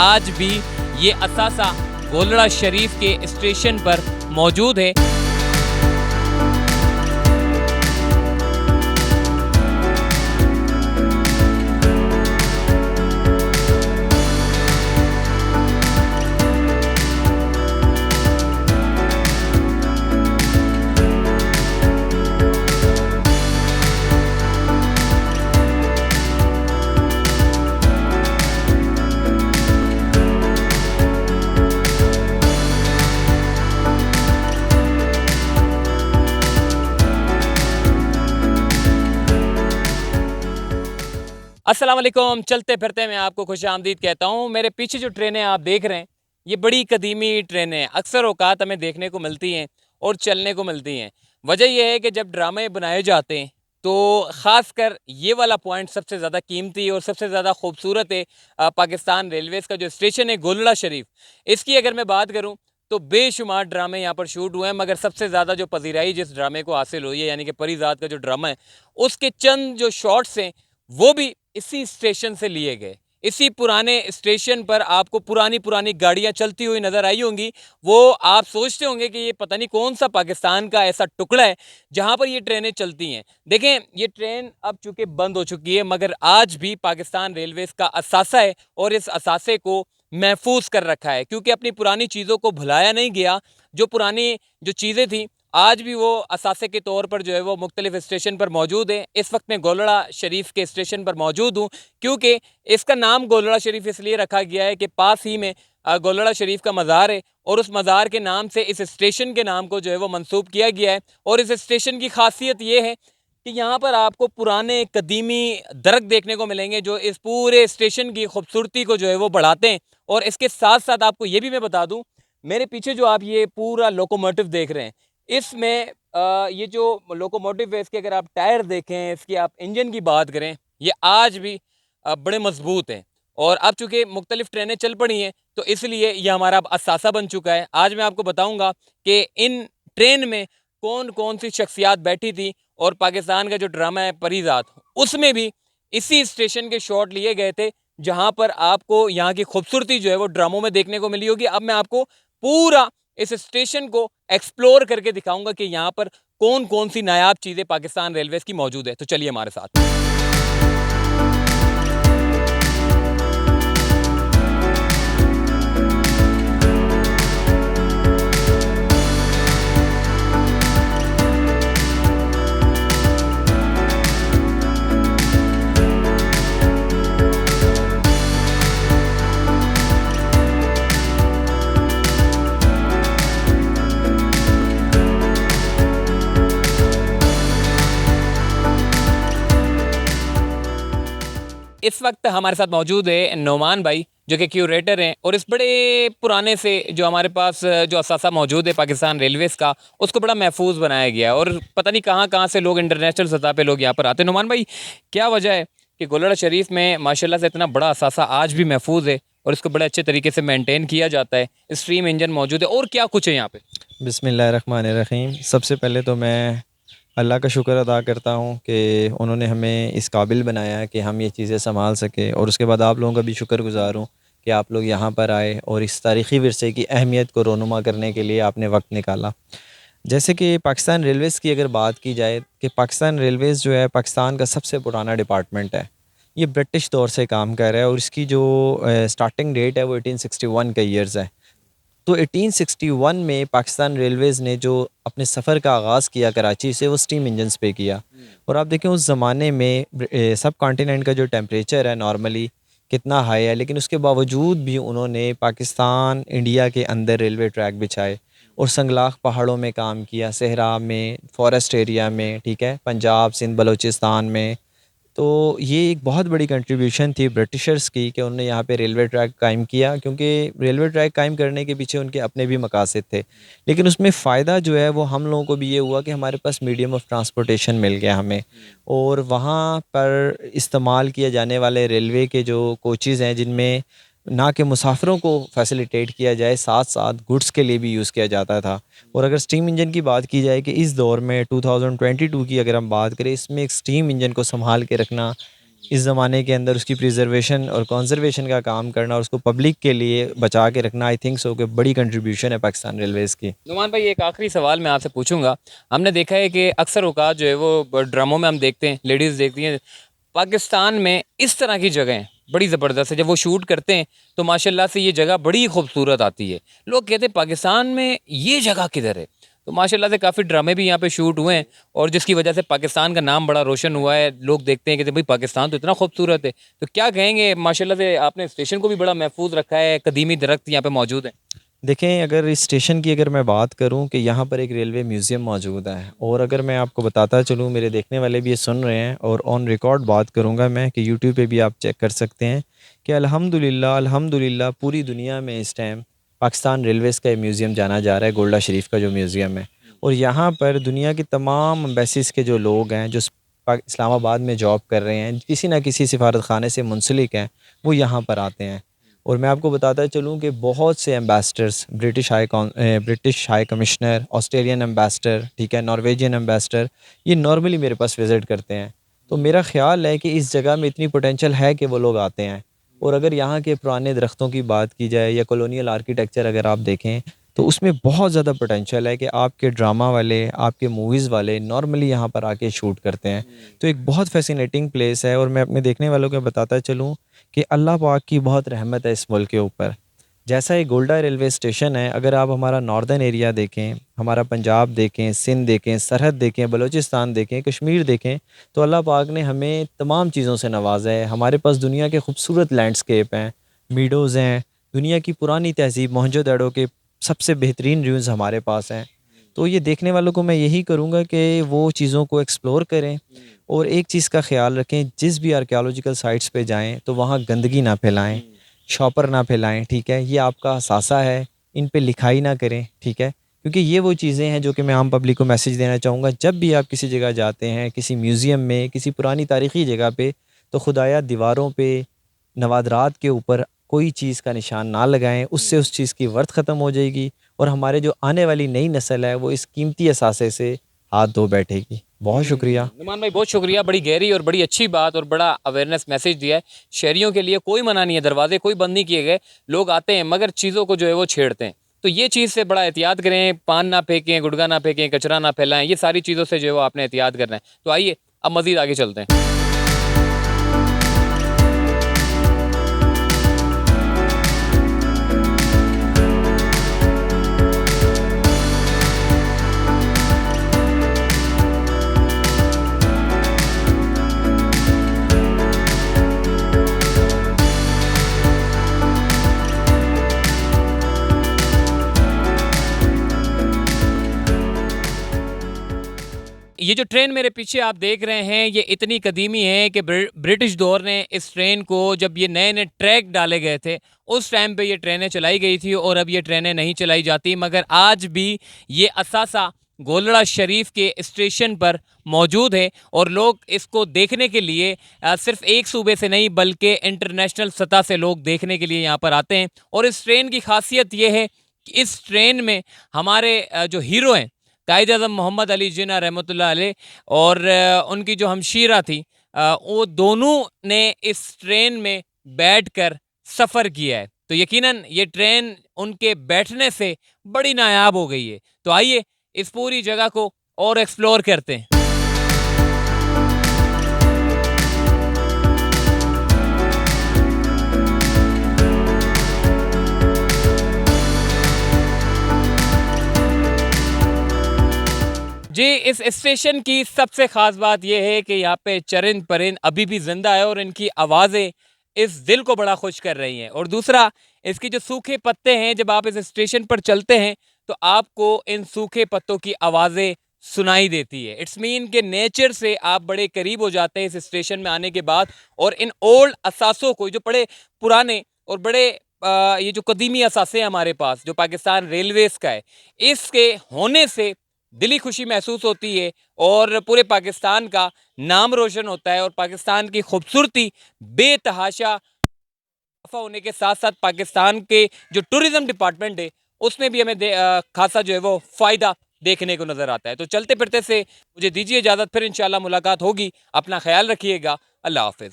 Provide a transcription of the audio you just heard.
आज भी ये असासा गोलड़ा शरीफ के स्टेशन पर मौजूद है। अस्सलाम वालेकुम। चलते फिरते मैं आपको खुश आमदीद कहता हूँ। मेरे पीछे जो ट्रेनें आप देख रहे हैं ये बड़ी कदीमी ट्रेनें अक्सर औकात हमें देखने को मिलती हैं और चलने को मिलती हैं। वजह यह है कि जब ड्रामे बनाए जाते हैं तो ख़ासकर ये वाला पॉइंट सबसे ज़्यादा कीमती और सबसे ज़्यादा खूबसूरत है। पाकिस्तान रेलवेज़ का जो स्टेशन है गोलड़ा शरीफ, इसकी अगर मैं बात करूँ तो बेशुमार ड्रामे यहाँ पर शूट हुए हैं, मगर सबसे ज़्यादा जो पजीराई जिस ड्रामे को हासिल हुई है यानी कि परीज़ाद का जो ड्रामा है उसके चंद जो शॉट्स हैं वो भी इसी स्टेशन से लिए गए। इसी पुराने स्टेशन पर आपको पुरानी पुरानी गाड़ियां चलती हुई नजर आई होंगी। वो आप सोचते होंगे कि ये पता नहीं कौन सा पाकिस्तान का ऐसा टुकड़ा है जहां पर ये ट्रेनें चलती हैं। देखें, ये ट्रेन अब चूंकि बंद हो चुकी है मगर आज भी पाकिस्तान रेलवेज का असासा है और इस असासे को महफूज कर रखा है, क्योंकि अपनी पुरानी चीज़ों को भुलाया नहीं गया। जो पुरानी जो चीज़ें थी आज भी वो असासे के तौर पर जो है वो मुख्तलिफ स्टेशन पर मौजूद है। इस वक्त मैं गोलड़ा शरीफ के स्टेशन पर मौजूद हूँ, क्योंकि इसका नाम गोलड़ा शरीफ इसलिए रखा गया है कि पास ही में गोलड़ा शरीफ का मज़ार है और उस मज़ार के नाम से इस स्टेशन के नाम को जो है वो मंसूब किया गया है। और इस स्टेशन की खासियत ये है कि यहाँ पर आपको पुराने कदीमी दरख्त देखने को मिलेंगे जो इस पूरे स्टेशन की खूबसूरती को जो है वो बढ़ाते हैं। और इसके साथ साथ आपको ये भी मैं बता दूँ, मेरे पीछे जो आप ये पूरा लोकोमोटिव देख रहे हैं इसमें ये जो लोकोमोटिव है इसके अगर आप टायर देखें, इसकी आप इंजन की बात करें, ये आज भी बड़े मजबूत हैं। और अब चूंकि मुख्तलिफ ट्रेनें चल पड़ी हैं तो इसलिए ये हमारा अब असासा बन चुका है। आज मैं आपको बताऊंगा कि इन ट्रेन में कौन कौन सी शख्सियात बैठी थी और पाकिस्तान का जो ड्रामा है परीज़ाद उसमें भी इसी स्टेशन के शॉट लिए गए थे जहां पर आपको यहाँ की खूबसूरती जो है वो ड्रामों में देखने को मिली होगी। अब मैं आपको पूरा इस स्टेशन को एक्सप्लोर करके दिखाऊंगा कि यहाँ पर कौन कौन सी नायाब चीज़ें पाकिस्तान रेलवेज की मौजूद है। तो चलिए हमारे साथ। इस वक्त हमारे साथ मौजूद है नोमान भाई जो कि क्यूरेटर हैं और इस बड़े पुराने से जो हमारे पास जो असासा मौजूद है पाकिस्तान रेलवेज़ का उसको बड़ा महफूज बनाया गया है और पता नहीं कहाँ कहाँ से लोग इंटरनेशनल सतह पे लोग यहाँ पर आते हैं। नोमान भाई, क्या वजह है कि गोलड़ा शरीफ में माशाल्लाह से इतना बड़ा असासा आज भी महफूज है और इसको बड़े अच्छे तरीके से मेनटेन किया जाता है, स्ट्रीम इंजन मौजूद है और क्या कुछ है यहाँ पे? बिस्मिल्लाहिर्रहमानिर्रहीम। सबसे पहले तो मैं अल्लाह का शुक्र अदा करता हूँ कि उन्होंने हमें इस काबिल बनाया है कि हम ये चीज़ें संभाल सकें, और उसके बाद आप लोगों का भी शुक्रगुज़ार हूँ कि आप लोग यहाँ पर आए और इस तारीख़ी विरसे की अहमियत को रोनुमा करने के लिए आपने वक्त निकाला। जैसे कि पाकिस्तान रेलवेज़ की अगर बात की जाए कि पाकिस्तान रेलवेज़ जो है पाकिस्तान का सबसे पुराना डिपार्टमेंट है। ये ब्रिटिश दौर से काम कर रहा है और इसकी जो स्टार्टिंग डेट है वो 1861 का ईयर्स है। तो 1861 में पाकिस्तान रेलवेज़ ने जो अपने सफ़र का आगाज़ किया कराची से वो स्टीम इंजन्स पे किया। और आप देखें उस ज़माने में सब कॉन्टिनेंट का जो टेम्परेचर है नॉर्मली कितना हाई है, लेकिन उसके बावजूद भी उन्होंने पाकिस्तान इंडिया के अंदर रेलवे ट्रैक बिछाए और संगलाख पहाड़ों में काम किया, सहरा में, फॉरेस्ट एरिया में, ठीक है, पंजाब, सिंध, बलूचिस्तान में। तो ये एक बहुत बड़ी कंट्रीब्यूशन थी ब्रिटिशर्स की कि उन्होंने यहाँ पे रेलवे ट्रैक कायम किया, क्योंकि रेलवे ट्रैक कायम करने के पीछे उनके अपने भी मकासद थे। लेकिन उसमें फ़ायदा जो है वो हम लोगों को भी ये हुआ कि हमारे पास मीडियम ऑफ ट्रांसपोर्टेशन मिल गया हमें, और वहाँ पर इस्तेमाल किए जाने वाले रेलवे के जो कोचेज़ हैं जिनमें ना कि मुसाफिरों को फैसिलिटेट किया जाए, साथ साथ गुड्स के लिए भी यूज़ किया जाता था। और अगर स्टीम इंजन की बात की जाए कि इस दौर में 2022 की अगर हम बात करें, इसमें एक स्टीम इंजन को संभाल के रखना इस ज़माने के अंदर उसकी प्रिजर्वेशन और कंजर्वेशन का काम करना और उसको पब्लिक के लिए बचा के रखना, आई थिंक सो कि बड़ी कंट्रीब्यूशन है पाकिस्तान रेलवेज़ की। नुमान भाई एक आखिरी सवाल मैं आपसे पूछूंगा। हमने देखा है कि अक्सर औकात जो है वो ड्रामों में हम देखते हैं, लेडीज़ देखती हैं पाकिस्तान में इस तरह की जगहें बड़ी ज़बरदस्त है। जब वो शूट करते हैं तो माशाल्लाह से ये जगह बड़ी खूबसूरत आती है। लोग कहते हैं पाकिस्तान में ये जगह किधर है। तो माशाल्लाह से काफ़ी ड्रामे भी यहाँ पे शूट हुए हैं और जिसकी वजह से पाकिस्तान का नाम बड़ा रोशन हुआ है। लोग देखते हैं कि भाई पाकिस्तान तो इतना खूबसूरत है। तो क्या कहेंगे, माशाल्लाह से आपने स्टेशन को भी बड़ा महफूज रखा है, कदीमी दरख्त यहाँ पे मौजूद है। देखें, अगर इस स्टेशन की अगर मैं बात करूं कि यहाँ पर एक रेलवे म्यूज़ियम मौजूद है, और अगर मैं आपको बताता चलूं, मेरे देखने वाले भी ये सुन रहे हैं और ऑन रिकॉर्ड बात करूंगा मैं कि यूट्यूब पे भी आप चेक कर सकते हैं कि अल्हम्दुलिल्लाह अल्हम्दुलिल्लाह पूरी दुनिया में इस टाइम पाकिस्तान रेलवेज़ का म्यूज़ियम जाना जा रहा है, गोल्डा शरीफ का जो म्यूज़ियम है। और यहाँ पर दुनिया की तमाम एम्बेसीज के जो लोग हैं, जो इस्लामाबाद में जॉब कर रहे हैं, किसी न किसी सिफारत खाने से मुंसलिक हैं, वो यहाँ पर आते हैं। और मैं आपको बताता चलूँ कि बहुत से ambassadors, British high commissioner, Australian ambassador, ठीक है, नॉर्वेजियन एम्बेसडर, ये नॉर्मली मेरे पास विज़िट करते हैं। तो मेरा ख़्याल है कि इस जगह में इतनी पोटेंशियल है कि वो लोग आते हैं। और अगर यहाँ के पुराने दरख्तों की बात की जाए या कॉलोनियल आर्किटेक्चर अगर आप देखें, तो उसमें बहुत ज़्यादा पोटेंशियल है कि आपके ड्रामा वाले, आपके मूवीज़ वाले नॉर्मली यहाँ पर आके शूट करते हैं। तो एक बहुत फ़ैसिनेटिंग प्लेस है। और मैं अपने देखने वालों को बताता चलूँ कि अल्लाह पाक की बहुत रहमत है इस मुल्क के ऊपर। जैसा ये गोल्डा रेलवे स्टेशन है, अगर आप हमारा नॉर्दर्न एरिया देखें, हमारा पंजाब देखें, सिंध देखें, सरहद देखें, बलूचिस्तान देखें, कश्मीर देखें, तो अल्लाह पाक ने हमें तमाम चीज़ों से नवाजा है। हमारे पास दुनिया के खूबसूरत लैंडस्केप हैं, मीडोज़ हैं, दुनिया की पुरानी तहज़ीब मोहनजोदड़ो के सबसे बेहतरीन रूइंस हमारे पास हैं। तो ये देखने वालों को मैं यही करूँगा कि वो चीज़ों को एक्सप्लोर करें। और एक चीज़ का ख़्याल रखें, जिस भी आर्कियोलॉजिकल साइट्स पे जाएँ तो वहाँ गंदगी ना फैलाएँ, शॉपर ना फैलाएँ, ठीक है? ये आपका सासा है, इन पे लिखाई ना करें, ठीक है? क्योंकि ये वो चीज़ें हैं जो कि मैं आम पब्लिक को मैसेज देना चाहूँगा, जब भी आप किसी जगह जाते हैं, किसी म्यूज़ियम में, किसी पुरानी तारीख़ी जगह पे, तो खुदाया दीवारों पे, नवादरात के ऊपर कोई चीज़ का निशान ना लगाएँ, उससे उस चीज़ की वर्थ ख़त्म हो जाएगी और हमारे जो आने वाली नई नस्ल है, वो इस कीमती असासे से हाथ धो बैठेगी। बहुत शुक्रिया। नुमान भाई बहुत शुक्रिया, बड़ी गहरी और बड़ी अच्छी बात और बड़ा अवेयरनेस मैसेज दिया है। शहरियों के लिए कोई मना नहीं है, दरवाजे कोई बंद नहीं किए गए। लोग आते हैं मगर चीज़ों को जो है वो छेड़ते हैं। तो ये चीज़ से बड़ा एहतियात करें, पान ना फेंकें, गुटखा ना फेंकें, कचरा ना फैलाएं, ये सारी चीज़ों से जो है वो आपने एहतियात करना है। तो आइए अब मज़ीद आगे चलते हैं। ये जो ट्रेन मेरे पीछे आप देख रहे हैं ये इतनी कदीमी है कि ब्रिटिश दौर ने इस ट्रेन को, जब ये नए नए ट्रैक डाले गए थे, उस टाइम पे ये ट्रेनें चलाई गई थी और अब ये ट्रेनें नहीं चलाई जाती। मगर आज भी ये असासा गोलड़ा शरीफ के स्टेशन पर मौजूद है और लोग इसको देखने के लिए सिर्फ एक सूबे से नहीं बल्कि इंटरनेशनल सतह से लोग देखने के लिए यहाँ पर आते हैं। और इस ट्रेन की खासियत ये है कि इस ट्रेन में हमारे जो हीरो हैं, कायद अज़म मोहम्मद अली जिन्ना रहमतुल्लाह अलैह और उनकी जो हमशीरा थी, वो दोनों ने इस ट्रेन में बैठकर सफ़र किया है। तो यकीनन ये ट्रेन उनके बैठने से बड़ी नायाब हो गई है। तो आइए इस पूरी जगह को और एक्सप्लोर करते हैं। जी, इस स्टेशन की सबसे ख़ास बात यह है कि यहाँ पे चरिंद परिंद अभी भी ज़िंदा है और इनकी आवाज़ें इस दिल को बड़ा खुश कर रही हैं। और दूसरा, इसके जो सूखे पत्ते हैं, जब आप इस स्टेशन पर चलते हैं तो आपको इन सूखे पत्तों की आवाज़ें सुनाई देती है। इट्स मीन कि नेचर से आप बड़े करीब हो जाते हैं इस स्टेशन में आने के बाद। और इन ओल्ड असासों को, जो बड़े पुराने और बड़े ये जो कदीमी असासे हैं हमारे पास, जो पाकिस्तान रेलवेज़ का है, इसके होने से दिली खुशी महसूस होती है और पूरे पाकिस्तान का नाम रोशन होता है और पाकिस्तान की खूबसूरती बेतहाशा होने के साथ साथ पाकिस्तान के जो टूरिज्म डिपार्टमेंट है उसमें भी हमें खासा जो है वो फ़ायदा देखने को नज़र आता है। तो चलते फिरते से मुझे दीजिए इजाज़त, फिर इंशाल्लाह मुलाकात होगी। अपना ख्याल रखिएगा। अल्लाह हाफ़िज़।